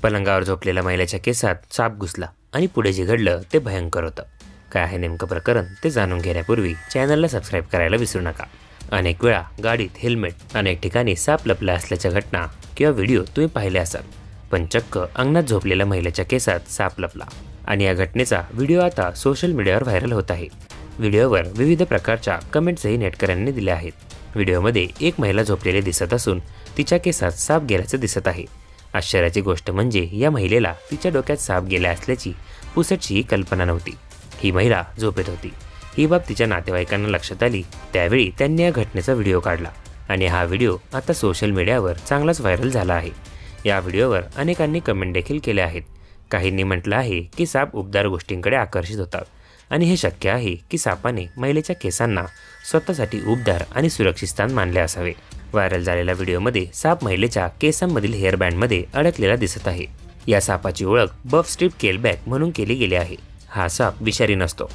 पलंगावर झोपलेल्या महिलेच्या केसात साप घुसला आणि पुढे जे घडलं ते भयंकर होतं। काय आहे नेमकं प्रकरण ते जाणून घेण्यापूर्वी चॅनलला सबस्क्राईब करायला विसरू नका। अनेक वेळा गाडीत, हेल्मेट, अनेक ठिकाणी साप लपला असल्याच्या घटना किंवा व्हिडिओ तुम्ही पाहिले असाल, पण चक्क अंगणात झोपलेल्या महिलेच्या केसात साप लपला आणि या घटनेचा व्हिडिओ आता सोशल मीडियावर व्हायरल होत आहे। व्हिडिओवर विविध प्रकारच्या कमेंट्सही नेटकऱ्यांनी दिल्या आहेत। व्हिडिओमध्ये एक महिला झोपलेली दिसत असून तिच्या केसात साप गेल्याचं दिसत आहे। आश्चर्याची गोष्ट म्हणजे या महिलेला तिच्या डोक्यात साप गेला असल्याची पुसटशीही कल्पना नव्हती। ही महिला झोपेत होती। ही बाब तिच्या नातेवाईकांना लक्षात आली, त्यावेळी त्यांनी या घटनेचा व्हिडिओ काढला आणि हा व्हिडिओ आता सोशल मीडियावर चांगलाच व्हायरल झाला आहे। या व्हिडिओवर अनेकांनी कमेंट देखील केल्या आहेत। काहींनी म्हटलं आहे की साप उबदार गोष्टींकडे आकर्षित होतात आणि हे शक्य आहे की सापाने महिलेच्या केसांना स्वतःसाठी उबदार आणि सुरक्षित स्थान मानले असावे। व्हायरल झालेल्या व्हिडिओमध्ये साप महिलेच्या केसांमधील हेअरबँडमध्ये अडकलेला दिसत आहे। या सापाची ओळख बफ स्ट्रीप केलबॅक म्हणून केली गेली आहे। हा साप विषारी नसतो।